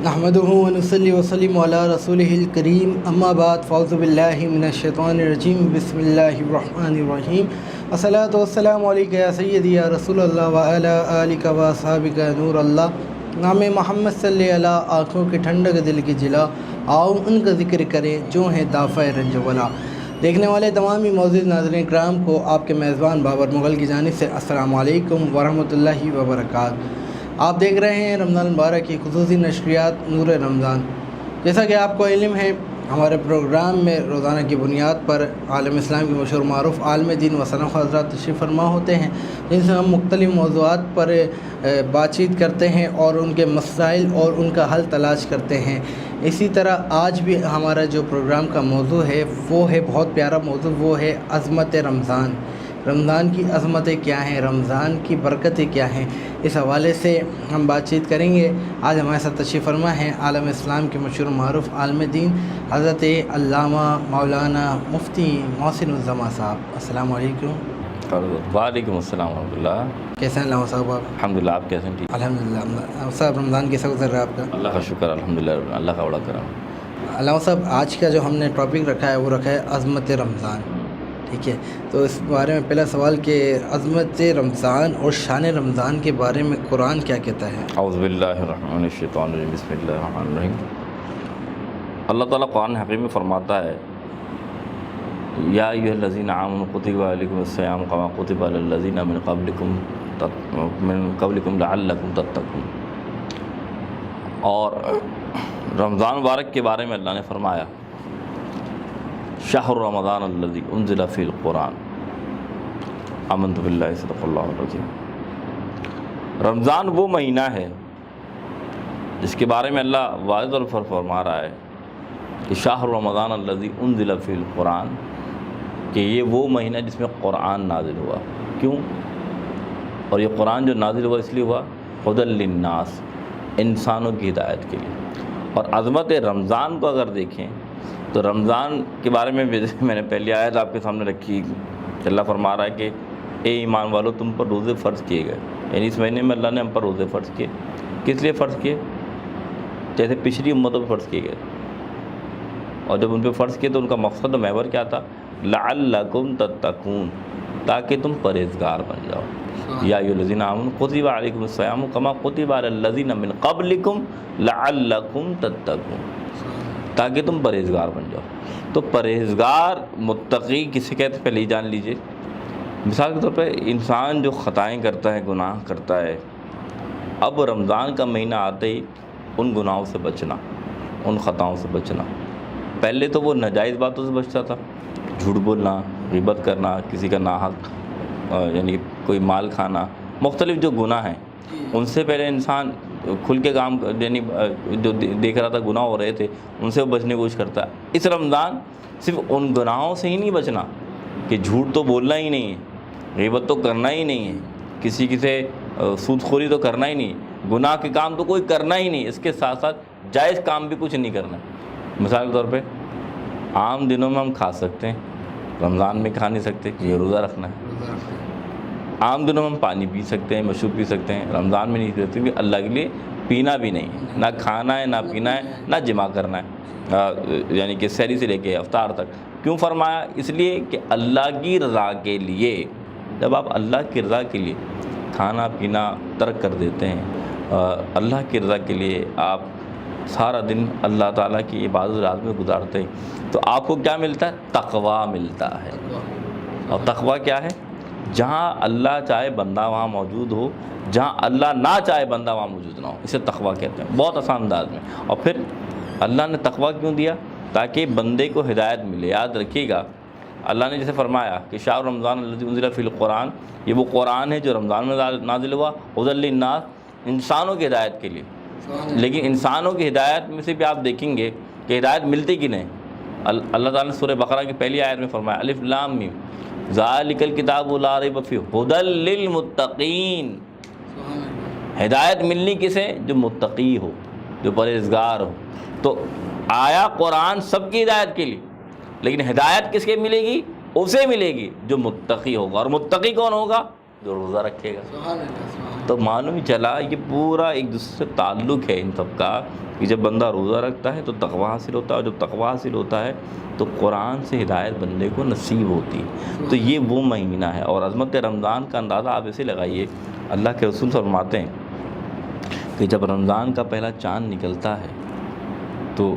نحمدہ ونصلی وسلم علی رسولہ الکریم اما بعد فاعوذ باللہ من الشیطان الرجیم بسم اللہ الرحمن الرحیم الصلاۃ والسلام علیک یا سیدی یا رسول اللہ وعلی آلک و اصحابک نور اللہ۔ نام محمد صلی اللہ آنکھوں کی ٹھنڈک دل کی جلا، آؤ ان کا ذکر کریں جو ہیں دافع رنج ولا۔ دیکھنے والے تمام ہی معزز ناظرین کرام کو آپ کے میزبان بابر مغل کی جانب سے السلام علیکم ورحمۃ اللہ وبرکاتہ۔ آپ دیکھ رہے ہیں رمضان المبارک کی خصوصی نشریات نور رمضان۔ جیسا کہ آپ کو علم ہے، ہمارے پروگرام میں روزانہ کی بنیاد پر عالم اسلام کے مشہور معروف عالم دین و صنف حضرات تشریف فرما ہوتے ہیں، جن سے ہم مختلف موضوعات پر بات چیت کرتے ہیں اور ان کے مسائل اور ان کا حل تلاش کرتے ہیں۔ اسی طرح آج بھی ہمارا جو پروگرام کا موضوع ہے وہ ہے بہت پیارا موضوع، وہ ہے عظمت رمضان۔ رمضان کی عظمتیں کیا ہیں، رمضان کی برکتیں کیا ہیں، اس حوالے سے ہم بات چیت کریں گے۔ آج ہمارے ساتھ تشریف فرما ہیں عالم اسلام کے مشہور معروف عالم دین حضرت علامہ مولانا مفتی محسن الزماں صاحب۔ السلام علیکم۔ وعلیکم السلام ورحمۃ اللہ۔ کیسے ہیں علامہ صاحب آپ؟ الحمدللہ، آپ کیسے ہیں؟ ٹھیک الحمدللہ صاحب۔ رمضان کیسا گزر رہا ہے آپ کا؟ اللہ کا شکر، الحمدللہ، اللہ کا بڑا کرم۔ علامہ صاحب، آج کا جو ہم نے ٹاپک رکھا ہے وہ رکھا ہے عظمت رمضان، ٹھیک ہے؟ تو اس بارے میں پہلا سوال کہ عظمت رمضان اور شان رمضان کے بارے میں قرآن کیا کہتا ہے؟ اعوذ باللہ الرحمن الشیطان الرجیم، بسم اللہ الرحمن الرحیم۔ اللہ تعالیٰ قرآن حکیم میں فرماتا ہے، یا ایھا الذین آمنوا کتب علیکم الصیام کما کتب علی الذین من قبلکم لعلکم تتقون۔ اور رمضان مبارک کے بارے میں اللہ نے فرمایا، شہر رمضان الذی انزل فی القرآن آمنت باللہ صدق اللہ العظیم۔ رمضان وہ مہینہ ہے جس کے بارے میں اللہ واضح طور پر فرما رہا ہے کہ شہر رمضان الذی انزل فی القرآن، کہ یہ وہ مہینہ جس میں قرآن نازل ہوا۔ کیوں؟ اور یہ قرآن جو نازل ہوا اس لیے ہوا ھدی للناس، انسانوں کی ہدایت کے لیے۔ اور عظمت رمضان کو اگر دیکھیں تو رمضان کے بارے میں میں نے پہلی آیت آپ کے سامنے رکھی کہ اللہ فرما رہا ہے کہ اے ایمان والو، تم پر روزے فرض کیے گئے، یعنی اس مہینے میں اللہ نے ہم پر روزے فرض کیے۔ کس لیے فرض کیے؟ جیسے پچھلی امتوں پہ فرض کیے گئے، اور جب ان پہ فرض کیے تو ان کا مقصد و محور کیا تھا؟ لعلکم تتقون، تاکہ تم پرہیزگار بن جاؤ۔ یا ایھا الذین آمنوا کتب علیکم الصیام کما کتب علی الذین من قبلکم لعلکم تتقون، تاکہ تم پرہیزگار بن جاؤ۔ تو پرہیزگار متقی کسے کہتے ہیں پہلے ہی جان لیجئے۔ مثال کے طور پہ انسان جو خطائیں کرتا ہے، گناہ کرتا ہے، اب رمضان کا مہینہ آتے ہی ان گناہوں سے بچنا، ان خطاؤں سے بچنا۔ پہلے تو وہ ناجائز باتوں سے بچتا تھا، جھوٹ بولنا، غیبت کرنا، کسی کا ناحق یعنی کوئی مال کھانا، مختلف جو گناہ ہیں ان سے پہلے انسان کھل کے کام، یعنی جو دیکھ رہا تھا گناہ ہو رہے تھے ان سے وہ بچنے کی کوشش کرتا ہے۔ اس رمضان صرف ان گناہوں سے ہی نہیں بچنا کہ جھوٹ تو بولنا ہی نہیں ہے، غیبت تو کرنا ہی نہیں ہے، کسی سے سود خوری تو کرنا ہی نہیں، گناہ کے کام تو کوئی کرنا ہی نہیں، اس کے ساتھ ساتھ جائز کام بھی کچھ نہیں کرنا۔ مثال کے طور پہ عام دنوں میں ہم کھا سکتے ہیں، رمضان میں کھا نہیں سکتے، یہ روزہ رکھنا ہے۔ عام دنوں میں ہم پانی پی سکتے ہیں، مشروب پی سکتے ہیں، رمضان میں نہیں پی سکتے، کیونکہ اللہ کے لیے پینا بھی نہیں ہے، نہ کھانا ہے، نہ پینا ہے، نہ جمع کرنا ہے، یعنی کہ سحری سے لے کے افطار تک۔ کیوں فرمایا؟ اس لیے کہ اللہ کی رضا کے لیے۔ جب آپ اللہ کی رضا کے لیے کھانا پینا ترک کر دیتے ہیں، اللہ کی رضا کے لیے آپ سارا دن اللہ تعالیٰ کی عبادت رات میں گزارتے ہیں، تو آپ کو کیا ملتا ہے؟ تقویٰ ملتا ہے۔ اور تقویٰ کیا ہے؟ جہاں اللہ چاہے بندہ وہاں موجود ہو، جہاں اللہ نہ چاہے بندہ وہاں موجود نہ ہو، اسے تقویٰ کہتے ہیں، بہت آسان انداز میں۔ اور پھر اللہ نے تقویٰ کیوں دیا؟ تاکہ بندے کو ہدایت ملے۔ یاد رکھیے گا، اللہ نے جیسے فرمایا کہ شہر رمضان الذی انزل فی القرآن، یہ وہ قرآن ہے جو رمضان میں نازل ہوا، ھدی للناس، انسانوں کی ہدایت کے لیے۔ لیکن انسانوں کی ہدایت میں سے بھی آپ دیکھیں گے کہ ہدایت ملتی کہ نہیں۔ اللہ تعالیٰ نے سورہ بقرہ کی پہلی آیت میں فرمایا، الف لام میم ذالک الکتاب لا ریب فیہ ھدی للمتقین۔ ہدایت ملنی کسے؟ جو متقی ہو، جو پرہیزگار ہو۔ تو آیا قرآن سب کی ہدایت کے لیے، لیکن ہدایت کس کے ملے گی؟ اسے ملے گی جو متقی ہوگا۔ اور متقی کون ہوگا؟ جو روزہ رکھے گا. سبحان اللہ سبحان اللہ. تو معلوم ہی چلا یہ پورا ایک دوسرے سے تعلق ہے ان سب کا کہ جب بندہ روزہ رکھتا ہے تو تقوی حاصل ہوتا ہے، اور جب تقوی حاصل ہوتا ہے تو قرآن سے ہدایت بندے کو نصیب ہوتی ہے. تو یہ وہ مہینہ ہے. اور عظمت رمضان کا اندازہ آپ اسے لگائیے، اللہ کے رسول فرماتے ہیں کہ جب رمضان کا پہلا چاند نکلتا ہے تو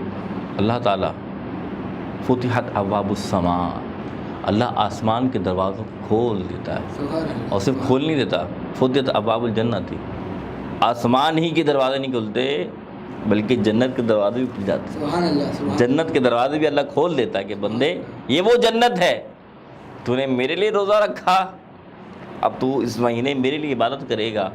اللہ تعالیٰ فتحت ابواب السماء، اللہ آسمان کے دروازوں کو کھول دیتا ہے. سبحان اللہ. اور صرف کھول نہیں دیتا، فتحت ابواب الجنت، آسمان ہی کے دروازے نہیں کھلتے بلکہ جنت کے دروازے بھی کھل جاتے ہیں. سبحان اللہ سبحان. جنت کے دروازے بھی اللہ کھول دیتا ہے کہ بندے یہ وہ جنت ہے، تو نے میرے لیے روزہ رکھا، اب تو اس مہینے میرے لیے عبادت کرے گا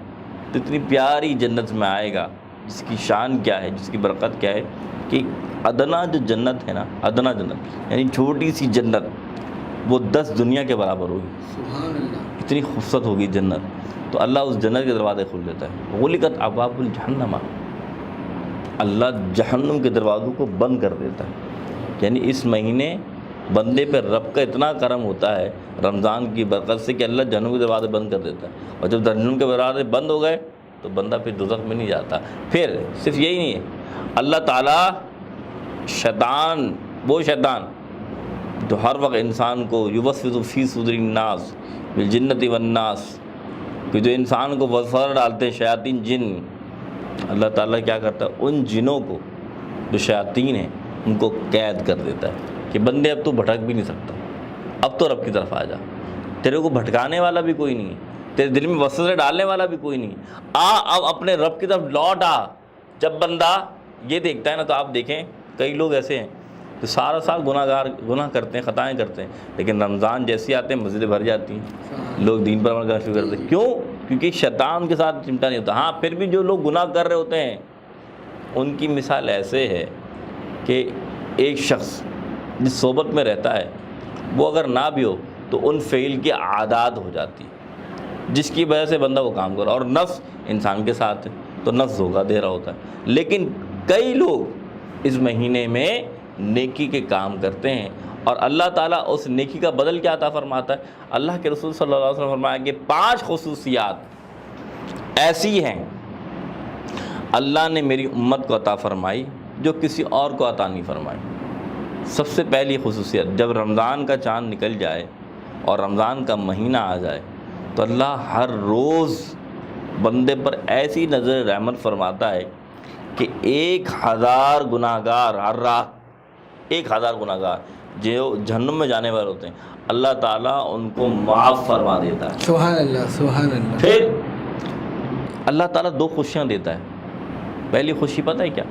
تو اتنی پیاری جنت میں آئے گا جس کی شان کیا ہے، جس کی برکت کیا ہے کہ ادنا جو جنت ہے نا، ادنا جنت یعنی چھوٹی سی جنت، وہ 10 دنیا کے برابر ہوگی. سبحان اللہ. اتنی خوبصورت ہوگی جنت. تو اللہ اس جنت کے دروازے کھول دیتا ہے. غلقت ابواب الجہنم، اللہ جہنم کے دروازوں کو بند کر دیتا ہے. یعنی اس مہینے بندے پہ رب کا اتنا کرم ہوتا ہے رمضان کی برکت سے کہ اللہ جہنم کے دروازے بند کر دیتا ہے. اور جب جہنم کے دروازے بند ہو گئے تو بندہ پھر دوزخ میں نہیں جاتا. پھر صرف یہی نہیں ہے، اللہ تعالیٰ شیطان، وہ شیطان جو ہر وقت انسان کو یوسوس فی صدور الناس بالجنۃ والناس، کہ جو انسان کو وسوسہ ڈالتے ہیں شیاطین جن، اللہ تعالیٰ کیا کرتا ہے ان جنوں کو جو شیاطین ہیں ان کو قید کر دیتا ہے کہ بندے اب تو بھٹک بھی نہیں سکتا، اب تو رب کی طرف آ جا، تیرے کو بھٹکانے والا بھی کوئی نہیں ہے، تیرے دل میں وسوسے ڈالنے والا بھی کوئی نہیں، اب اپنے رب کی طرف لوٹ آ. جب بندہ یہ دیکھتا ہے نا، تو آپ دیکھیں کئی لوگ ایسے ہیں تو سارا سال گناہ کرتے ہیں، خطائیں کرتے ہیں، لیکن رمضان جیسے آتے ہیں مسجدیں بھر جاتی ہیں، لوگ دین پر عمل کرنا شروع کرتے ہیں. کیوں؟ کیونکہ شیطان ان کے ساتھ چمٹا نہیں ہوتا. ہاں پھر بھی جو لوگ گناہ کر رہے ہوتے ہیں ان کی مثال ایسے ہے کہ ایک شخص جس صحبت میں رہتا ہے وہ اگر نہ بھی ہو تو ان فعل کی عادات ہو جاتی ہے جس کی وجہ سے بندہ وہ کام کر رہا ہے. اور نفس انسان کے ساتھ ہے تو نفس دھوکہ دے رہا ہوتا ہے. لیکن کئی لوگ اس مہینے میں نیکی کے کام کرتے ہیں اور اللہ تعالیٰ اس نیکی کا بدل کیا عطا فرماتا ہے. اللہ کے رسول صلی اللہ علیہ وسلم فرمایا کہ 5 خصوصیات ایسی ہیں اللہ نے میری امت کو عطا فرمائی جو کسی اور کو عطا نہیں فرمائی. سب سے پہلی خصوصیت، جب رمضان کا چاند نکل جائے اور رمضان کا مہینہ آ جائے تو اللہ ہر روز بندے پر ایسی نظر رحمت فرماتا ہے کہ 1000 گناہگار ہر رات، 1000 گناہگار جو جہنم میں جانے والے ہوتے ہیں اللہ تعالیٰ ان کو معاف فرما دیتا ہے. سبحان اللہ سبحان اللہ. پھر اللہ تعالیٰ 2 خوشیاں دیتا ہے. پہلی خوشی پتہ ہے کیا؟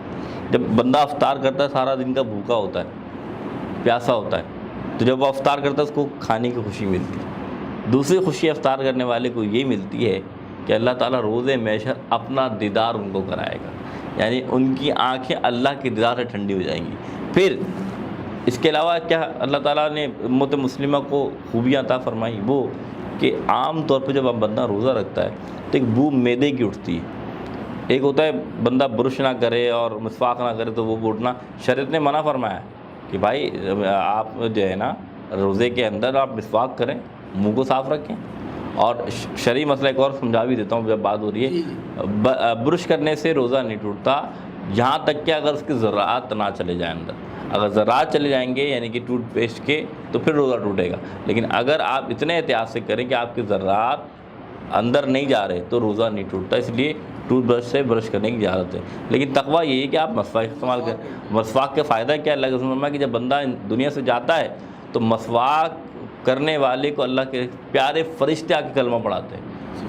جب بندہ افطار کرتا ہے سارا دن کا بھوکا ہوتا ہے، پیاسا ہوتا ہے، تو جب وہ افطار کرتا ہے اس کو کھانے کی خوشی ملتی ہے. دوسری خوشی افطار کرنے والے کو یہ ملتی ہے کہ اللہ تعالیٰ روز محشر اپنا دیدار ان کو کرائے گا، یعنی ان کی آنکھیں اللہ کے دیدار سے ٹھنڈی ہو جائیں گی. پھر اس کے علاوہ کیا اللہ تعالیٰ نے امت مسلمہ کو خوبیاں عطا فرمائی، وہ کہ عام طور پہ جب بندہ روزہ رکھتا ہے تو ایک بو معدے کی اٹھتی ہے. ایک ہوتا ہے بندہ برش نہ کرے اور مسواک نہ کرے تو وہ بو اٹھنا، شریعت نے منع فرمایا کہ بھائی آپ جو ہے نا روزے کے اندر آپ مسواک کریں، منہ کو صاف رکھیں. اور شرعی مسئلہ ایک اور سمجھا بھی دیتا ہوں جب بات ہو رہی ہے، برش کرنے سے روزہ نہیں ٹوٹتا یہاں تک کہ اگر اس کے ذرات نہ چلے جائیں اندر. اگر ذرات چلے جائیں گے یعنی کہ ٹوتھ پیسٹ کے تو پھر روزہ ٹوٹے گا. لیکن اگر آپ اتنے احتیاط سے کریں کہ آپ کے ذرات اندر نہیں جا رہے تو روزہ نہیں ٹوٹتا. اس لیے ٹوتھ برش سے برش کرنے کی اجازت ہے. لیکن تقویٰ یہ ہے کہ آپ مسواک استعمال کریں. مسواک کا فائدہ کیا؟ اللہ کے رسول نے کہ جب بندہ دنیا سے جاتا ہے تو مسواک کرنے والے کو اللہ کے پیارے فرشتے آ کے کلمہ پڑھاتے ہیں.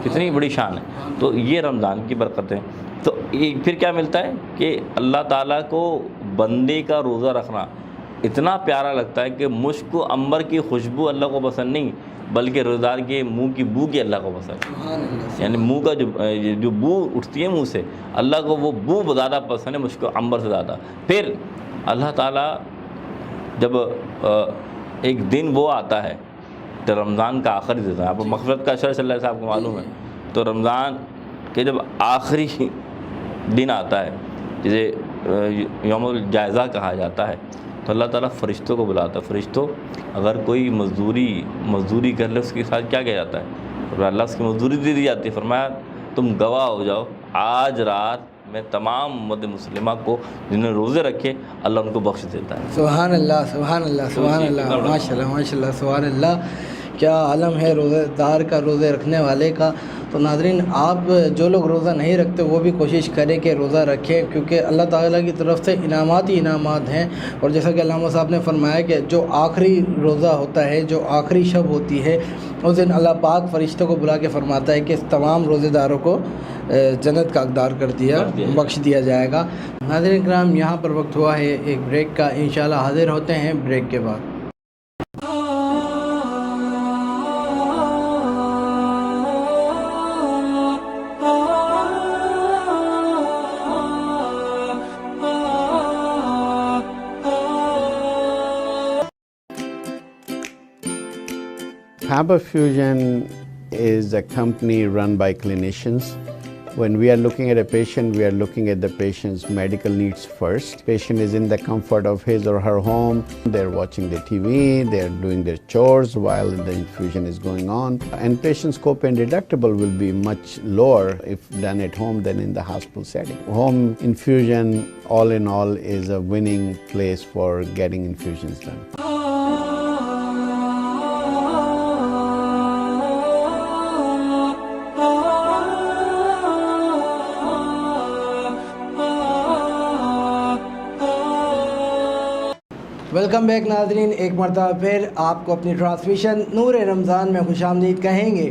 کتنی بڑی شان ہے. تو یہ رمضان کی برکت ہے. تو پھر کیا ملتا ہے کہ اللہ تعالیٰ کو بندے کا روزہ رکھنا اتنا پیارا لگتا ہے کہ مشک و عنبر کی خوشبو اللہ کو پسند نہیں بلکہ روزدار کے منہ کی بو کی اللہ کو پسند. یعنی منہ کا جو بو اٹھتی ہے منہ سے اللہ کو وہ بو زیادہ پسند ہے مشک و عنبر سے زیادہ. پھر اللہ تعالیٰ جب ایک دن وہ آتا ہے تو رمضان کا آخری دن ہے. آپ مغفرت کا شہر صلی اللہ صاحب کو معلوم ہے. تو رمضان کے جب آخری دن آتا ہے جسے یوم الجائزہ کہا جاتا ہے تو اللہ تعالیٰ فرشتوں کو بلاتا ہے. فرشتوں اگر کوئی مزدوری کر لے اس کے ساتھ کیا کیا جاتا ہے؟ اور اللہ اس کی مزدوری دے دی جاتی ہے. فرمایا تم گواہ ہو جاؤ آج رات میں تمام امت مسلمہ کو جنہوں نے روزے رکھے اللہ ان کو بخش دیتا ہے. سبحان اللہ سبحان اللہ سبحان اللہ، ماشاء اللہ ماشاء اللہ، سبحان اللہ. کیا عالم ہے روزہ دار کا، روزے رکھنے والے کا. تو ناظرین، آپ جو لوگ روزہ نہیں رکھتے وہ بھی کوشش کریں کہ روزہ رکھیں، کیونکہ اللہ تعالیٰ کی طرف سے انعامات ہی انعامات ہیں. اور جیسا کہ علامہ صاحب نے فرمایا کہ جو آخری روزہ ہوتا ہے، جو آخری شب ہوتی ہے، اس دن اللہ پاک فرشتوں کو بلا کے فرماتا ہے کہ اس تمام روزے داروں کو جنت کا حقدار کر دیا، بخش دیا جائے گا. ناظرین کرام، یہاں پر وقت ہوا ہے ایک بریک کا. انشاءاللہ حاضر ہوتے ہیں بریک کے بعد. Hamper Fusion is a company run by clinicians. When we are looking at a patient, we are looking at the patient's medical needs first. Patient is in the comfort of his or her home. They're watching the TV, they're doing their chores while the infusion is going on. And patient's copay and deductible will be much lower if done at home than in the hospital setting. Home infusion, all in all, is a winning place for getting infusions done. Welcome back ناظرین، ایک مرتبہ پھر آپ کو اپنی transmission نور رمضان میں خوش آمدید کہیں گے.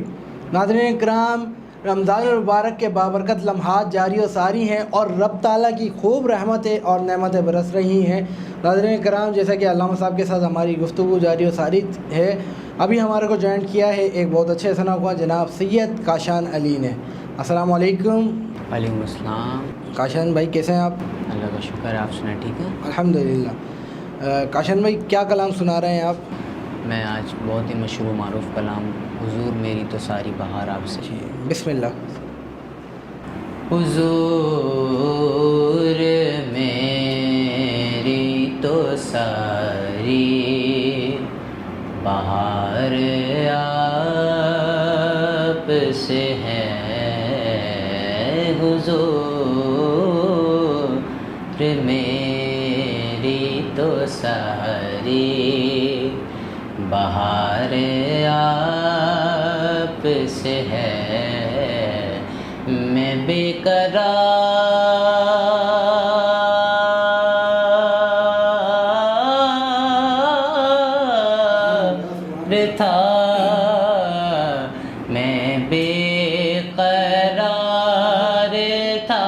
ناظرین کرام، رمضان المبارک کے بابرکت لمحات جاری و ساری ہیں اور رب تعالیٰ کی خوب رحمتیں اور نعمتیں برس رہی ہیں. ناظرین کرام، جیسا کہ علامہ صاحب کے ساتھ ہماری گفتگو جاری و ساری ہے، ابھی ہمارے کو جوائنٹ کیا ہے ایک بہت اچھے ثنا جناب سید کاشان علی نے. السلام علیکم. وعلیکم السلام. کاشان بھائی کیسے ہیں آپ؟ اللہ کا شکر ہے، آپ سنیں ٹھیک ہے؟ الحمدللہ. کاشان بھائی کیا کلام سنا رہے ہیں آپ؟ میں آج بہت ہی مشہور و معروف کلام حضور میری تو ساری بہار آپ سے. بسم اللہ. حضور میری تو ساری بہار آپ سے ہے، حضور میری تو ساری بہار آپ سے ہے. میں بے قرار تھا، میں بے قرار تھا،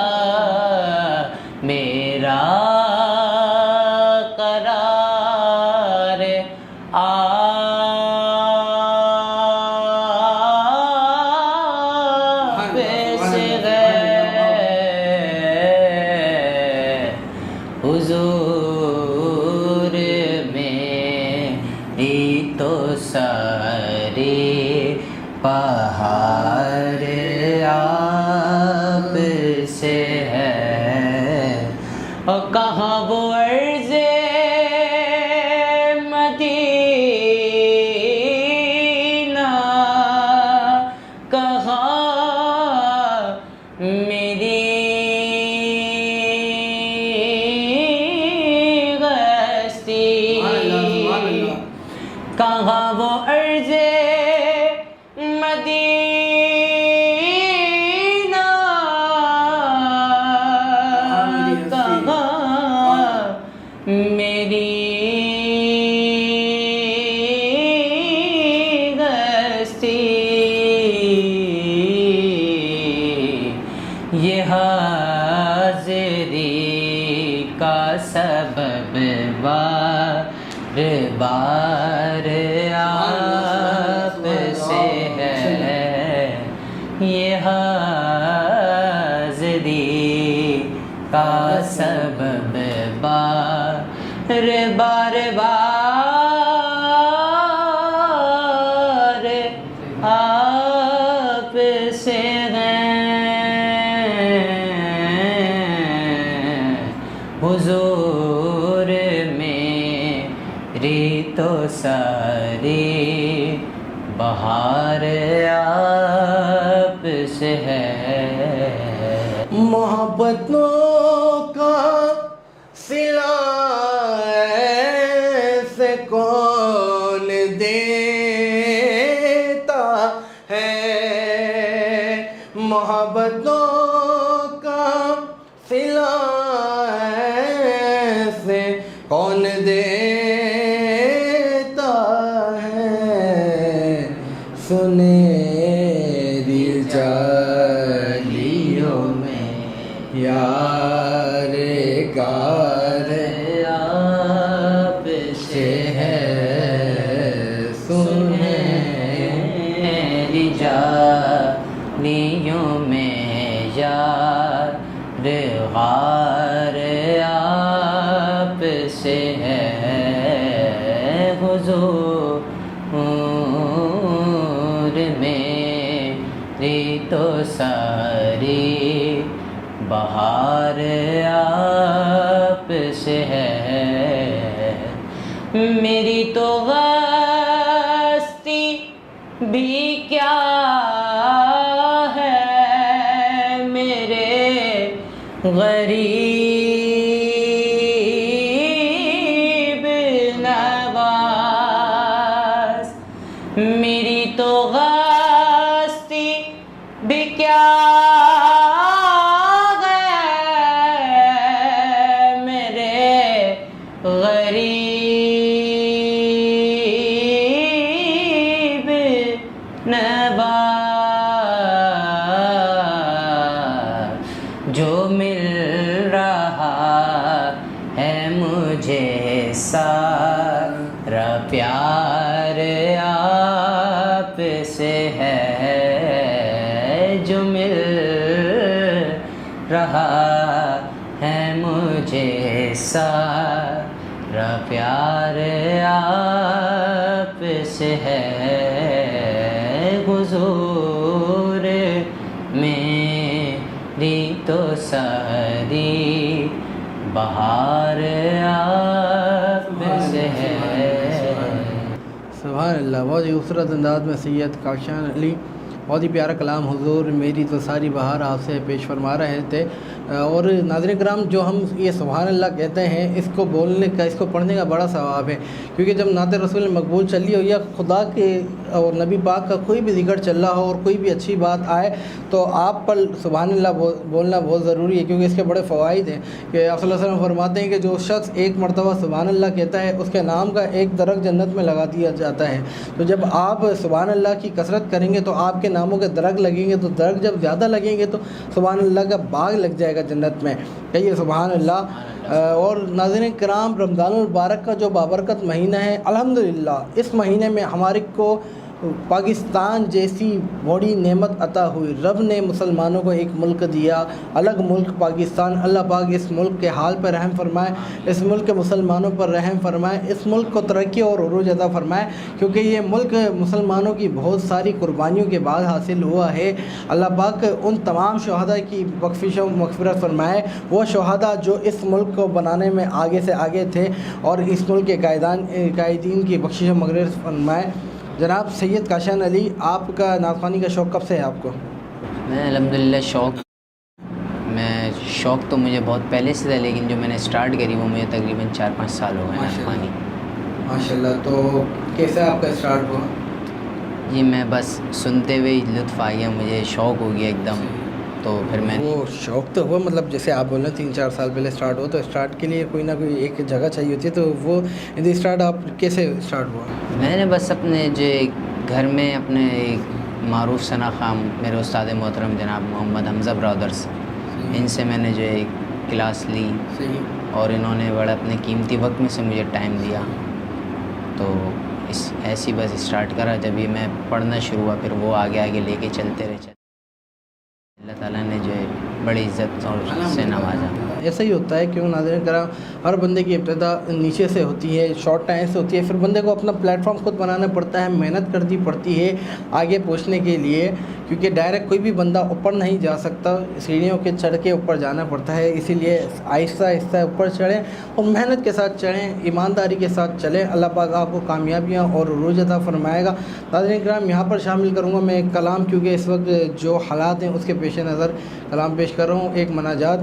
میرا قرار آپ سے ہے. حضور میری تو ساری بہار آپ سے ہے. اور کہاں وہ عرض مدینہ، کہاں میری غستی، کہاں وہ عرض مدینہ، میری غستی. یہ حاضری کا سبب بار بار آپ سے ہے، یہ حاضری کا سبب بار بار بار آپ سے ہے. حضور میری تو ساری بہار سے ہے محبتوں کا صلہ ایسے کون دیتا ہے محبتوں کا صلہ ایسے کون دیتا ہے سنہری جالیوں میں یار کار آپ سے ہے سنہری جالیوں میں یار غار آپ سے ہے حضور میری تو ساری بہار آپ سے ہے میری تو غستی بھی کیا ہے میرے غریب نواز میری تو غستی بھی کیا ہے میرے غریب نواز جو مل رہا ہے مجھے سارا پیار آپ سے ہے جو مل رہا ہے مجھے سارا پیار آپ سے ہے حضور میری تو ساری بہار آپ سے ہے سبحان اللہ، بہت ہی خوبصورت انداز میں سید کاشان علی بہت ہی پیارا کلام حضور میری تو ساری بہار آپ سے پیش فرما رہے تھے۔ اور ناظرین کرام، جو ہم یہ سبحان اللہ کہتے ہیں، اس کو بولنے کا، اس کو پڑھنے کا بڑا ثواب ہے، کیونکہ جب نعت رسول مقبول چل رہی ہو یا خدا کے اور نبی پاک کا کوئی بھی ذکر چل رہا ہو اور کوئی بھی اچھی بات آئے تو آپ پر سبحان اللہ بولنا بہت ضروری ہے، کیونکہ اس کے بڑے فوائد ہیں کہ آپ صلی اللہ علیہ وسلم فرماتے ہیں کہ جو شخص ایک مرتبہ سبحان اللہ کہتا ہے اس کے نام کا ایک درخت جنت میں لگا دیا جاتا ہے۔ تو جب آپ سبحان اللہ کی کثرت کریں گے تو آپ کے ناموں کے درخت لگیں گے، تو درخت جب زیادہ لگیں گے تو سبحان اللہ کا باغ لگ جائے گا جنت میں، کہیے سبحان اللہ۔ اور ناظرین کرام، رمضان المبارک کا جو بابرکت مہینہ ہے، الحمدللہ اس مہینے میں ہمارے کو پاکستان جیسی بڑی نعمت عطا ہوئی۔ رب نے مسلمانوں کو ایک ملک دیا، الگ ملک پاکستان۔ اللہ پاک اس ملک کے حال پر رحم فرمائے، اس ملک کے مسلمانوں پر رحم فرمائے، اس ملک کو ترقی اور عروج عطا فرمائے، کیونکہ یہ ملک مسلمانوں کی بہت ساری قربانیوں کے بعد حاصل ہوا ہے۔ اللہ پاک ان تمام شہداء کی بخشش و مغفرت فرمائے، وہ شہداء جو اس ملک کو بنانے میں آگے سے آگے تھے، اور اس ملک کے قائدین کی بخشش و مغفرت فرمائے۔ جناب سید کاشان علی، آپ کا نعت خوانی کا شوق کب سے ہے آپ کو؟ میں الحمدللہ شوق تو مجھے بہت پہلے سے تھا، لیکن جو میں نے اسٹارٹ کری وہ مجھے تقریباً 4-5 سال ہو گئے نعت خوانی۔ ماشاءاللہ، تو کیسے آپ کا اسٹارٹ ہوا؟ جی میں بس سنتے ہوئے ہی لطف آ گیا، مجھے شوق ہو گیا ایک دم، تو پھر میں وہ شوق تو ہوا، مطلب جیسے آپ بول رہے ہیں 3-4 سال پہلے اسٹارٹ ہوا، تو اسٹارٹ کے لیے کوئی نہ کوئی ایک جگہ چاہیے ہوتی ہے، تو وہ اسٹارٹ آپ کیسے اسٹارٹ ہوا؟ میں نے بس اپنے جو گھر میں اپنے معروف ثنا خام میرے استاد محترم جناب محمد حمزہ برادرس، ان سے میں نے جو ایک کلاس لی، صحیح۔ اور انہوں نے بڑا اپنے قیمتی وقت میں سے مجھے ٹائم دیا، تو ایسی بس اسٹارٹ کرا۔ جب یہ میں پڑھنا شروع ہوا، پھر وہ آگے آگے لے کے چلتے رہے۔ اللہ تعالیٰ نے جو ہے بڑی عزت اور سے نوازا۔ ایسا ہی ہوتا ہے، کیوں ناظرین کرام، ہر بندے کی ابتدا نیچے سے ہوتی ہے، شارٹ ٹائم سے ہوتی ہے، پھر بندے کو اپنا پلیٹ فارم خود بنانا پڑتا ہے، محنت کرنی پڑتی ہے آگے پہنچنے کے لیے، کیونکہ ڈائریکٹ کوئی بھی بندہ اوپر نہیں جا سکتا، سیڑھیوں کے چڑھ کے اوپر جانا پڑتا ہے، اسی لیے آہستہ آہستہ اوپر چڑھیں اور محنت کے ساتھ چڑھیں، ایمانداری کے ساتھ چلیں، اللہ پاک آپ کو کامیابیاں اور عروج عطا فرمائے گا۔ ناظرین کرام، یہاں پر شامل کروں گا میں ایک کلام، کیونکہ اس وقت جو حالات ہیں اس کے پیش نظر کلام پیش کر رہا ہوں، ایک مناجات۔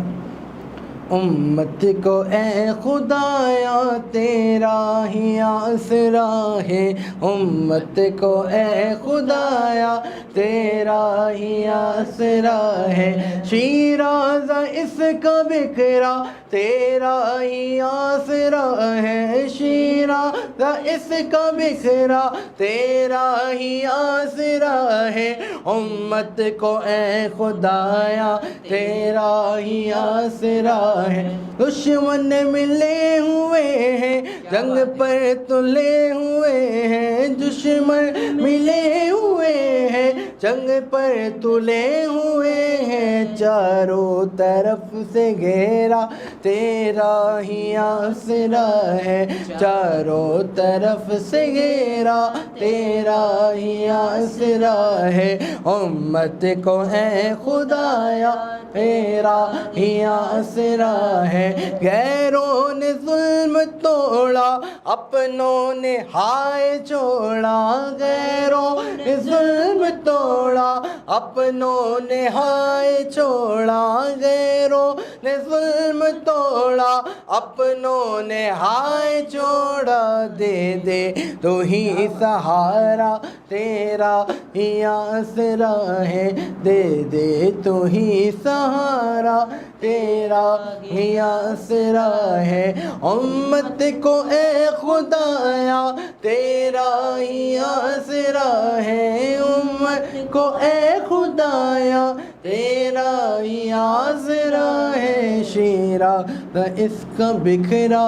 امت کو اے خدایا تیرا ہی آسرا ہے، امت کو اے خدایا تیرا ہی آسرا ہے، شیراز اس کا بکھرا تیرا ہی آسرا ہے، شیراز اس کا بکھرا تیرا ہی آسرا ہے، امت کو اے خدایا تیرا ہی آسرا ہے، دشمن ملے ہوئے ہیں جنگ پر تلے ہوئے ہیں، دشمن ملے ہوئے ہیں جنگ پر تلے ہوئے ہیں، چاروں طرف سے گھیرا تیرا ہی آسرا ہے، چاروں طرف سے گھیرا تیرا ہی آسرا ہے، امت کو اے خدایا تیرا ہی آسرا ہے، غیروں نے ظلم توڑا اپنوں نے ہائے چھوڑا، غیروں نے ظلم توڑا اپنوں نے ہائے چھوڑا، غیروں نے ظلم توڑا اپنوں نے ہائے چھوڑا، دے دے تو ہی سہارا تیرا ہی آسرا ہے، دے دے تو ہی سہارا تیرا ہی آسرا ہے، امت کو اے خدایا تیرا ہی آسرا ہے، امت کو اے خدایا تیرا ہی آسرا ہے، شیراز اس کا بکھرا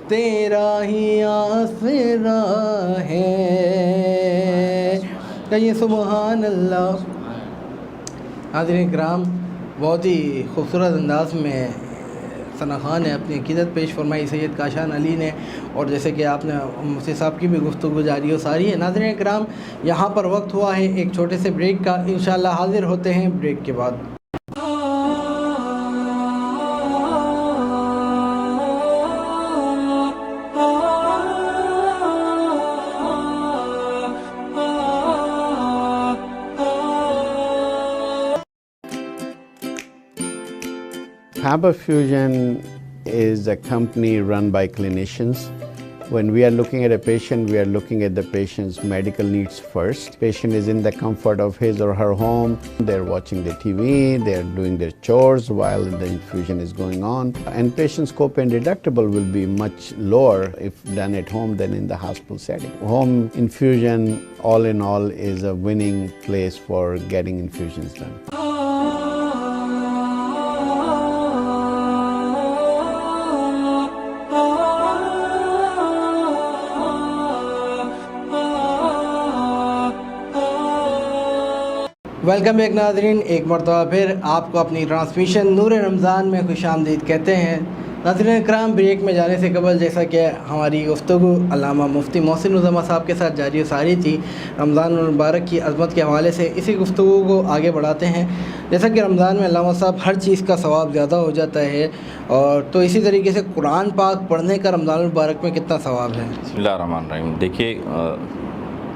تیرا ہی آسرا ہے۔ کہیے سبحان اللہ۔ ناظرین کرام، بہت ہی خوبصورت انداز میں ثنا خان نے اپنی عقیدت پیش فرمائی، سید کاشان علی نے، اور جیسے کہ آپ نے مفتی صاحب کی بھی گفتگو جاری و ساری ہے۔ ناظرین کرام، یہاں پر وقت ہوا ہے ایک چھوٹے سے بریک کا، انشاءاللہ حاضر ہوتے ہیں بریک کے بعد۔ Faber Fusion is a company run by clinicians. When we are looking at a patient, we are looking at the patient's medical needs first. Patient is in the comfort of his or her home. They're watching the TV, they're doing their chores while the infusion is going on. And patient's copay and deductible will be much lower if done at home than in the hospital setting. Home infusion, all in all, is a winning place for getting infusions done. Welcome back ناظرین، ایک مرتبہ پھر آپ کو اپنی transmission نور رمضان میں خوش آمدید کہتے ہیں۔ ناظرین کرام، بریک میں جانے سے قبل جیسا کہ ہماری گفتگو علامہ مفتی محسن الزماں صاحب کے ساتھ جاری و ساری تھی رمضان المبارک کی عظمت کے حوالے سے، اسی گفتگو کو آگے بڑھاتے ہیں۔ جیسا کہ رمضان میں علامہ صاحب ہر چیز کا ثواب زیادہ ہو جاتا ہے، اور تو اسی طریقے سے قرآن پاک پڑھنے کا رمضان المبارک میں کتنا ثواب ہے؟ بسم اللہ الرحمن الرحیم۔ دیکھیے،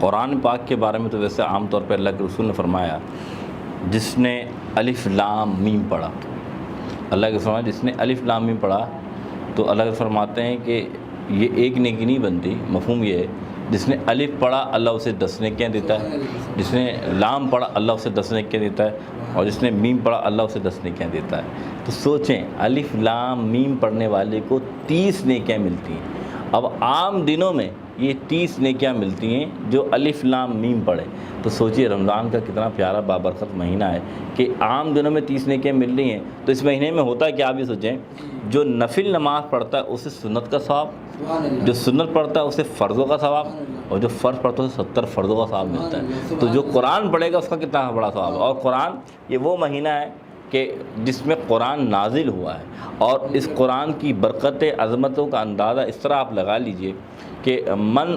قرآن پاک کے بارے میں تو ویسے عام طور پہ اللہ کے رسول نے فرمایا، جس نے الف لام میم پڑھا، اللہ کے فرمایا جس نے الف لام میم پڑھا، تو اللہ کے فرماتے ہیں کہ یہ ایک نیکی نہیں بنتی۔ مفہوم یہ ہے، جس نے الف پڑھا اللہ اسے 10 نیکیاں دیتا ہے، جس نے لام پڑھا اللہ اسے 10 نیکیاں دیتا ہے، اور جس نے میم پڑھا اللہ اسے 10 نیکیاں دیتا ہے۔ تو سوچیں، الف لام میم پڑھنے والے کو 30 نیکیاں ملتی ہیں۔ اب عام دنوں میں یہ 30 نیکیاں ملتی ہیں جو الف لام میم پڑھے، تو سوچئے رمضان کا کتنا پیارا بابرکت مہینہ ہے کہ عام دنوں میں 30 نیکیاں مل رہی ہیں۔ تو اس مہینے میں ہوتا ہے کہ آپ یہ سوچیں، جو نفل نماز پڑھتا ہے اسے سنت کا ثواب، جو سنت پڑھتا ہے اسے فرضوں کا ثواب، اور جو فرض پڑھتا ہے اسے 70 فرضوں کا ثواب ملتا ہے۔ تو جو قرآن پڑھے گا اس کا کتنا بڑا ثواب ہے۔ اور قرآن یہ وہ مہینہ ہے کہ جس میں قرآن نازل ہوا ہے، اور اس قرآن کی برکت عظمتوں کا اندازہ اس طرح آپ لگا لیجئے کہ من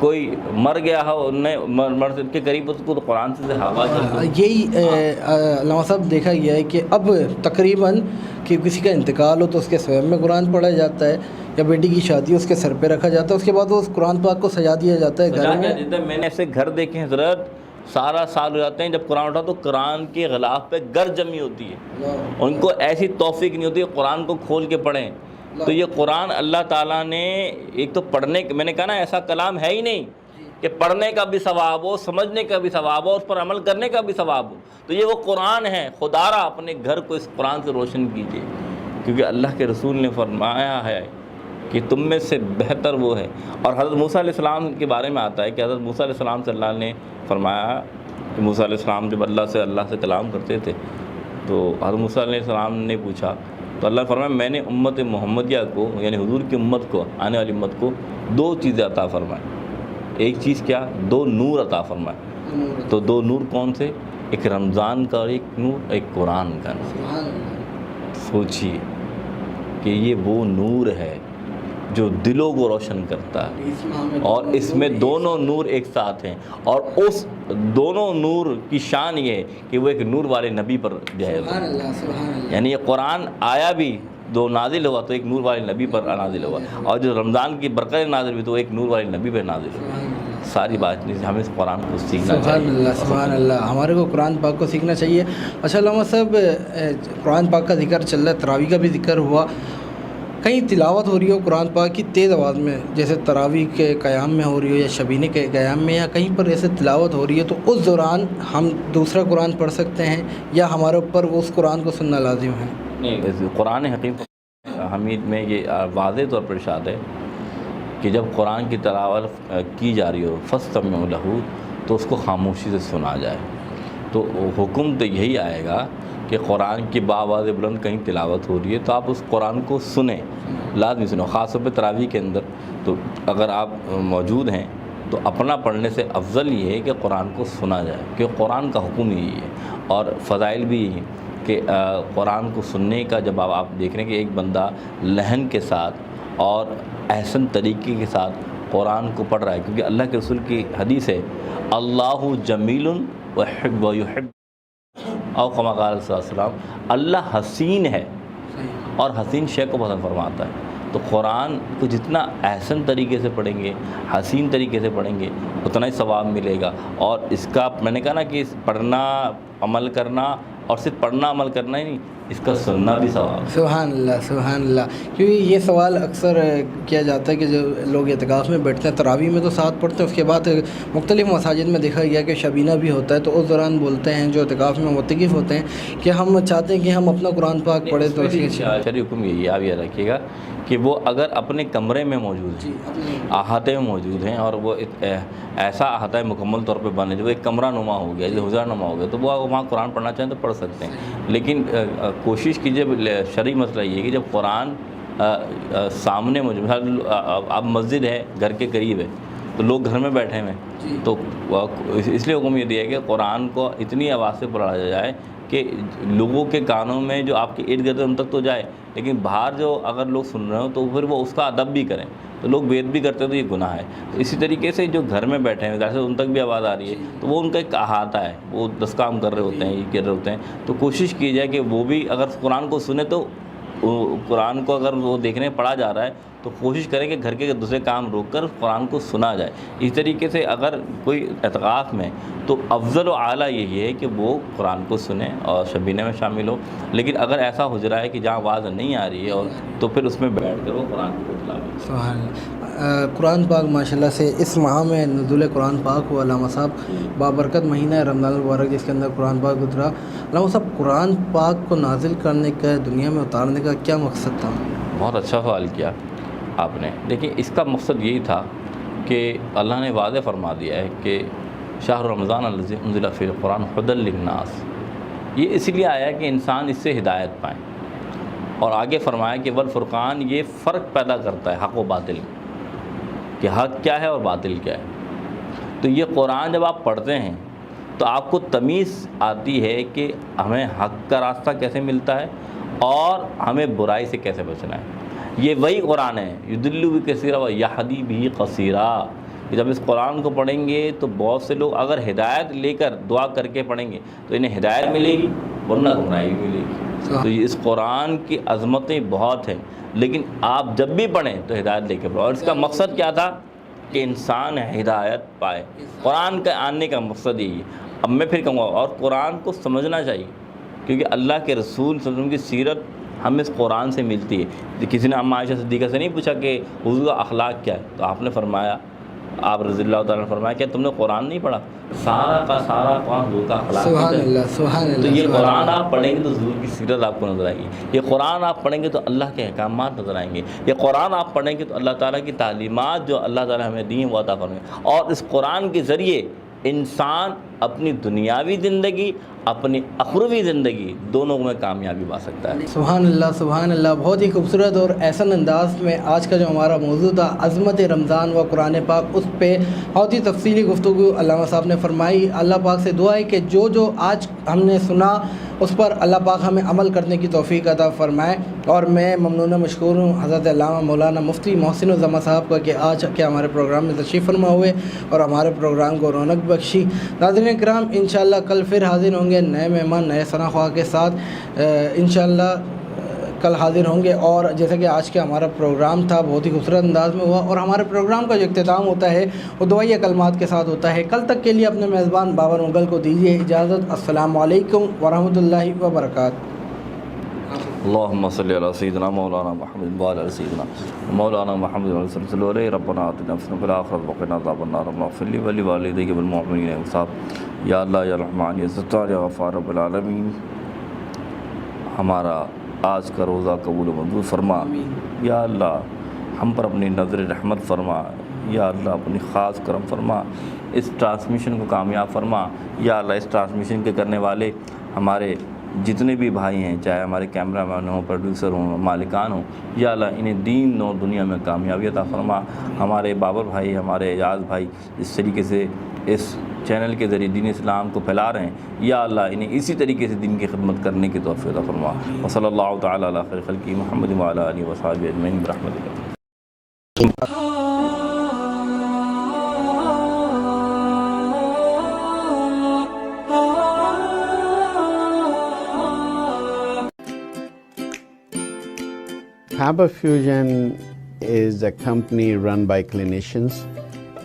کوئی مر گیا ہو مر کے قریب اس کو تو قرآن سے ہوا یہی علامہ صاحب دیکھا گیا ہے کہ اب تقریباً کہ کسی کا انتقال ہو تو اس کے سویم میں قرآن پڑھا جاتا ہے، یا بیٹی کی شادی اس کے سر پہ رکھا جاتا ہے، اس کے بعد وہ اس قرآن پاک کو سجا دیا جاتا ہے گھر میں. میں نے ایسے گھر دیکھے ہیں حضرت، سارا سال ہو جاتے ہیں، جب قرآن اٹھا تو قرآن کے غلاف پہ گر جمی ہوتی ہے، ان کو ایسی توفیق نہیں ہوتی قرآن کو کھول کے پڑھیں. تو یہ قرآن اللہ تعالیٰ نے ایک تو پڑھنے، میں نے کہا نا ایسا کلام ہے ہی نہیں کہ پڑھنے کا بھی ثواب ہو، سمجھنے کا بھی ثواب ہو، اس پر عمل کرنے کا بھی ثواب ہو. تو یہ وہ قرآن ہے. خدا را اپنے گھر کو اس قرآن سے روشن کیجیے، کیونکہ اللہ کے رسول نے فرمایا ہے کہ تم میں سے بہتر وہ ہے. اور حضرت موسیٰ علیہ السلام کے بارے میں آتا ہے کہ حضرت موسیٰ علیہ السلام سے اللہ نے فرمایا کہ موسیٰ علیہ السلام جب اللہ سے کلام کرتے تھے تو حضرت موسیٰ علیہ السلام نے پوچھا تو اللہ نے فرمایا میں نے امت محمدیہ کو، یعنی حضور کی امت کو، آنے والی امت کو 2 چیزیں عطا فرمائیں. ایک چیز کیا؟ 2 نور عطا فرمائے. تو 2 نور کون سے؟ ایک رمضان کا اور ایک نور، ایک قرآن کا نور. سوچیے کہ یہ وہ نور ہے جو دلوں کو روشن کرتا ہے، اور اس میں دونوں نور ایک ساتھ ہیں، اور اس دونوں نور کی شان یہ ہے کہ وہ ایک نور والے نبی پر جو ہے، یعنی یہ قرآن آیا بھی دو نازل ہوا تو ایک نور والے نبی پر نازل ہوا، اور جو رمضان کی برکت نازل ہوئی تو ایک نور والے نبی پر نازل ہوا. ساری بات نہیں، ہمیں اس قرآن کو سیکھنا چاہیے. سبحان اللہ سبحان اللہ، ہمارے کو قرآن پاک کو سیکھنا چاہیے. اچھا علامہ صاحب، قرآن پاک کا ذکر چل رہا ہے، تراویح کا بھی ذکر ہوا. کہیں تلاوت ہو رہی ہو قرآن پاک کی تیز آواز میں، جیسے تراویح کے قیام میں ہو رہی ہو یا شبینے کے قیام میں، یا کہیں پر ایسے تلاوت ہو رہی ہے، تو اس دوران ہم دوسرا قرآن پڑھ سکتے ہیں یا ہمارے اوپر وہ اس قرآن کو سننا لازم ہے؟ نہیں، قرآن حکیم حمید میں یہ واضح طور پر ارشاد ہے کہ جب قرآن کی تلاوت کی جا رہی ہو فاستمعوا لہ، تو اس کو خاموشی سے سنا جائے. تو حکم تو یہی آئے گا کہ قرآن کی باآواز بلند کہیں تلاوت ہو رہی ہے تو آپ اس قرآن کو سنیں، لازمی سنیں. خاص طور پہ تراویح کے اندر تو اگر آپ موجود ہیں تو اپنا پڑھنے سے افضل یہ ہے کہ قرآن کو سنا جائے، کیونکہ قرآن کا حکم یہی ہے. اور فضائل بھی یہی کہ قرآن کو سننے کا جب آپ دیکھ رہے ہیں کہ ایک بندہ لہن کے ساتھ اور احسن طریقے کے ساتھ قرآن کو پڑھ رہا ہے، کیونکہ اللہ کے رسول کی حدیث ہے اللہ جمیل ویحب ویحب، او کما قال صلی اللہ علیہ وسلم، اللہ حسین ہے اور حسین شے کو پسند فرماتا ہے. تو قرآن کو جتنا احسن طریقے سے پڑھیں گے، حسین طریقے سے پڑھیں گے، اتنا ہی ثواب ملے گا. اور اس کا میں نے کہا نا کہ پڑھنا، عمل کرنا، اور صرف پڑھنا عمل کرنا ہی نہیں، اس کا سننا بھی ثواب. سبحان اللہ سبحان اللہ. کیونکہ یہ سوال اکثر کیا جاتا ہے کہ جو لوگ اعتکاف میں بیٹھتے ہیں، تراویح میں تو ساتھ پڑھتے ہیں، اس کے بعد مختلف مساجد میں دیکھا گیا کہ شبینہ بھی ہوتا ہے، تو اس دوران بولتے ہیں جو اعتکاف میں معتکف ہوتے ہیں کہ ہم چاہتے ہیں کہ ہم اپنا قرآن پاک پڑھیں. تو شرعی حکم یہی آپ یاد رکھیے گا کہ وہ اگر اپنے کمرے میں موجود ہیں، احاطے میں موجود ہیں، اور وہ ایسا احاطہ مکمل طور پہ بنے جو ایک کمرہ نما ہو گیا، جو حجرہ نما ہو گیا، تو وہ وہاں قرآن پڑھنا چاہیں تو پڑھ سکتے ہیں. لیکن کوشش کیجیے، شرعی مسئلہ یہ ہے کہ جب قرآن سامنے موجود، مثال اب مسجد ہے گھر کے قریب ہے تو لوگ گھر میں بیٹھے ہوئے ہیں، تو اس لیے حکم یہ دیا ہے کہ قرآن کو اتنی آواز سے پڑھا جائے کہ لوگوں کے کانوں میں جو آپ کے ارد گرد ان تک تو جائے، لیکن باہر جو اگر لوگ سن رہے ہوں تو پھر وہ اس کا ادب بھی کریں. تو لوگ بید بھی کرتے ہیں تو یہ گناہ ہے. تو اسی طریقے سے جو گھر میں بیٹھے ہیں جیسے ان تک بھی آواز آ رہی ہے تو وہ ان کا ایک احاطہ ہے، وہ 10 کام کر رہے ہوتے ہیں، یہ کر رہے ہوتے ہیں. تو کوشش کی جائے کہ وہ بھی اگر قرآن کو سنے تو قرآن کو اگر وہ دیکھنے پڑھا جا رہا ہے تو کوشش کریں کہ گھر کے دوسرے کام روک کر قرآن کو سنا جائے. اس طریقے سے اگر کوئی اعتکاف میں تو افضل و اعلیٰ یہی ہے کہ وہ قرآن کو سنیں اور شبینے میں شامل ہو. لیکن اگر ایسا حجرہ ہے کہ جہاں آواز نہیں آ رہی ہے اور تو پھر اس میں بیٹھ کر وہ قرآن کو تلاوت. سبحان اللہ. قرآن پاک ماشاءاللہ سے اس ماہ میں نزول قرآن پاک ہوا. علامہ صاحب بابرکت مہینہ ہے رمضان المبارک جس کے اندر قرآن پاک اترا. علامہ صاحب قرآن پاک کو نازل کرنے کا، دنیا میں اتارنے کا کیا مقصد تھا؟ بہت اچھا سوال کیا آپ نے. دیکھیں اس کا مقصد یہی تھا کہ اللہ نے واضح فرما دیا ہے کہ شہر رمضان الذی انزل فیہ القرآن ھدی للناس. یہ اس لیے آیا کہ انسان اس سے ہدایت پائیں، اور آگے فرمایا کہ والفرقان، یہ فرق پیدا کرتا ہے حق و باطل، کہ حق کیا ہے اور باطل کیا ہے. تو یہ قرآن جب آپ پڑھتے ہیں تو آپ کو تمیز آتی ہے کہ ہمیں حق کا راستہ کیسے ملتا ہے اور ہمیں برائی سے کیسے بچنا ہے. یہ وہی قرآن ہے یضل بہ کثیرا و یہدی بہ کثیرا، کہ جب اس قرآن کو پڑھیں گے تو بہت سے لوگ اگر ہدایت لے کر دعا کر کے پڑھیں گے تو انہیں ہدایت ملے گی ورنہ گمراہی ملے گی. تو اس قرآن کی عظمتیں بہت ہیں، لیکن آپ جب بھی پڑھیں تو ہدایت لے کے پڑھو. اور اس کا مقصد کیا تھا کہ انسان ہدایت پائے. قرآن کا آنے کا مقصد یہی ہے. اب میں پھر کہوں گا اور قرآن کو سمجھنا چاہیے، کیونکہ اللہ کے رسول صلی اللہ علیہ وسلم کی سیرت ہمیں اس قرآن سے ملتی ہے. کسی نے اماں عائشہ صدیقہ سے نہیں پوچھا کہ حضور کا اخلاق کیا ہے، تو آپ نے فرمایا، آپ رضی اللہ تعالیٰ نے فرمایا کہ تم نے قرآن نہیں پڑھا؟ سارا کا سارا قرآن حضور کا اخلاق ہے. سبحان اللہ سبحان اللہ. تو یہ قرآن آپ پڑھیں گے تو حضور کی سیرت آپ کو نظر آئے گی. یہ قرآن آپ پڑھیں گے تو اللہ کے احکامات نظر آئیں گے. یہ قرآن آپ پڑھیں گے تو اللہ تعالیٰ کی تعلیمات جو اللہ تعالیٰ ہمیں دی ہیں وہ عطا فرمائیں گے. اور اس قرآن کے ذریعے انسان اپنی دنیاوی زندگی اپنی اخروی زندگی دونوں میں کامیابی پا سکتا ہے. سبحان اللہ سبحان اللہ. بہت ہی خوبصورت اور احسن انداز میں آج کا جو ہمارا موضوع تھا عظمت رمضان و قرآن پاک، اس پہ بہت ہی تفصیلی گفتگو علامہ صاحب نے فرمائی. اللہ پاک سے دعا ہے کہ جو آج ہم نے سنا اس پر اللہ پاک ہمیں عمل کرنے کی توفیق عطا فرمائے. اور میں ممنون مشکور ہوں حضرت علامہ مولانا مفتی محسن الزمان صاحب کا کہ آج کے ہمارے پروگرام میں تشریف فرما ہوئے اور ہمارے پروگرام کو رونق بخشی. ناظرین کرام، انشاءاللہ کل پھر حاضر ہوں گے نئے مہمان نئے ثناء کے ساتھ. انشاءاللہ کل حاضر ہوں گے. اور جیسا کہ آج کا ہمارا پروگرام تھا بہت ہی خوبصورت انداز میں ہوا، اور ہمارے پروگرام کا جو اختتام ہوتا ہے وہ دعائیہ کلمات کے ساتھ ہوتا ہے. کل تک کے لیے اپنے میزبان بابر مغل کو دیجیے اجازت. السلام علیکم ورحمۃ اللہ وبرکاتہ. اللہم صلی علی سیدنا مولانا محمد وعلی آل سیدنا مولانا محمد صلی اللہ علیہ. ربنا آتنا فی الآخرۃ وقنا عذاب النار. ربنا اغفر لی ولوالدی والمؤمنین والمؤمنات. یا اللہ یا رحمان یا ستار یا غفار رب العالمین، ہمارا آج کا روزہ قبول و منظور فرما. یا اللہ ہم پر اپنی نظر رحمت فرما. یا اللہ اپنی خاص کرم فرما. اس ٹرانسمیشن کو کامیاب فرما. یا اللہ اس ٹرانسمیشن کے کرنے والے ہمارے جتنے بھی بھائی ہیں، چاہے ہمارے کیمرہ مین ہوں، پروڈیوسر ہوں، مالکان ہوں، یا اللہ انہیں دین اور دنیا میں کامیابی عطا فرما. ہمارے بابر بھائی، ہمارے اعجاز بھائی اس طریقے سے اس چینل کے ذریعے دین اسلام کو پھیلا رہے ہیں، یا اللہ انہیں اسی طریقے سے دین کی خدمت کرنے کی توفیق عطا فرما. وصلی اللہ تعالیٰ علی خیر خلقہ محمد وعلی آلہ وصحبہ اجمعین برحمتک. Haba Fusion is a company run by clinicians.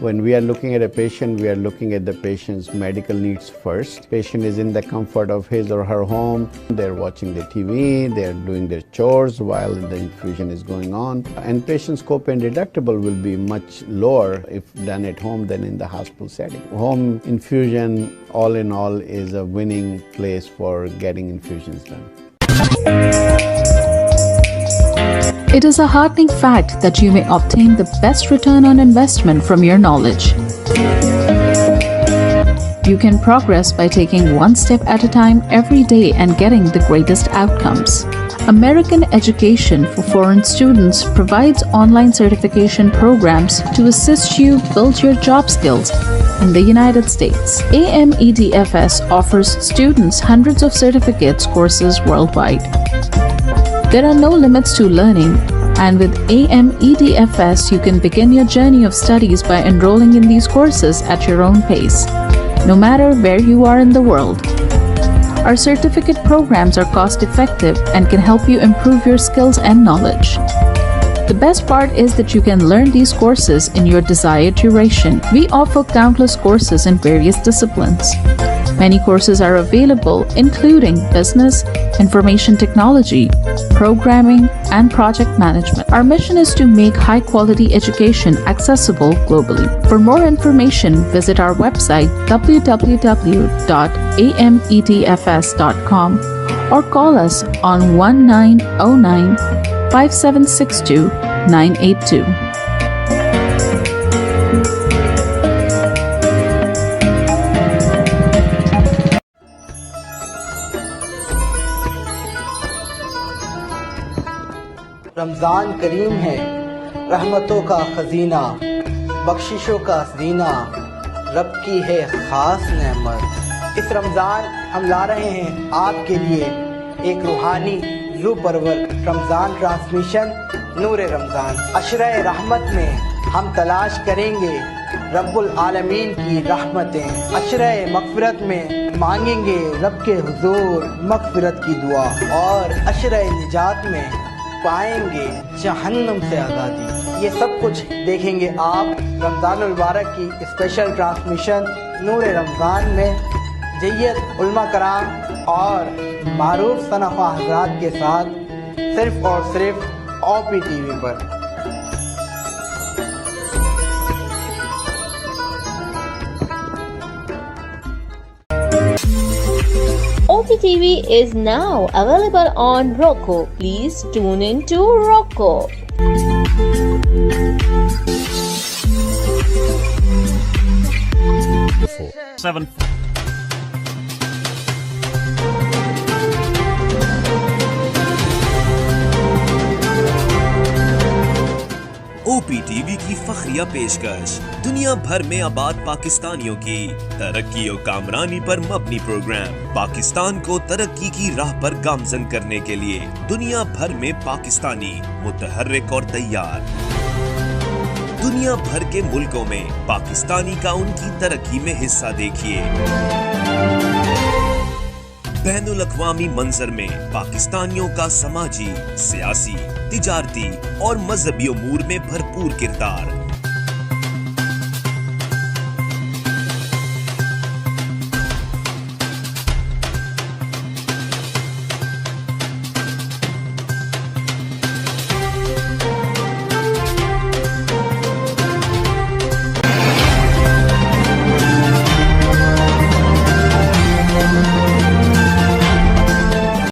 When we are looking at a patient, we are looking at the patient's medical needs first. Patient is in the comfort of his or her home. They're watching the TV, they're doing their chores while the infusion is going on. And patient's copay deductible will be much lower if done at home than in the hospital setting. Home infusion, all in all, is a winning place for getting infusions done. It is a heartening fact that you may obtain the best return on investment from your knowledge. You can progress by taking one step at a time every day and getting the greatest outcomes. American Education for Foreign Students provides online certification programs to assist you build your job skills in the United States. AMEDFS offers students hundreds of certificates courses worldwide. There are no limits to learning, and with AMEDFS you can begin your journey of studies by enrolling in these courses at your own pace, no matter where you are in the world. Our certificate programs are cost-effective and can help you improve your skills and knowledge. The best part is that you can learn these courses in your desired duration. We offer countless courses in various disciplines. Many courses are available, including business, information technology, programming, and project management. Our mission is to make high-quality education accessible globally. For more information, visit our website www.amedfs.com or call us on 1909-5762-982. رمضان کریم ہے رحمتوں کا خزینہ، بخششوں کا سینہ، رب کی ہے خاص نعمت. اس رمضان ہم لا رہے ہیں آپ کے لیے ایک روحانی روح پرور رمضان ٹرانسمیشن نور رمضان. عشرہ رحمت میں ہم تلاش کریں گے رب العالمین کی رحمتیں، عشرہ مغفرت میں مانگیں گے رب کے حضور مغفرت کی دعا، اور عشرہ نجات میں پائیں گے جہنم سے آزادی۔ یہ سب کچھ دیکھیں گے آپ رمضان المبارک کی اسپیشل ٹرانسمیشن نور رمضان میں، جیت علماء کرام اور معروف ثنا خواہ حضرات کے ساتھ، صرف اور صرف OP TV per. OPTV is now available on Roku. Please tune in to Roku. OPTV کی فخریہ پیشکش، دنیا بھر میں آباد پاکستانیوں کی ترقی و کامرانی پر مبنی پروگرام، پاکستان کو ترقی کی راہ پر گامزن کرنے کے لیے دنیا بھر میں پاکستانی متحرک اور تیار۔ دنیا بھر کے ملکوں میں پاکستانی کا ان کی ترقی میں حصہ دیکھیے۔ بین الاقوامی منظر میں پاکستانیوں کا سماجی، سیاسی، تجارتی اور مذہبی امور میں بھرپور کردار،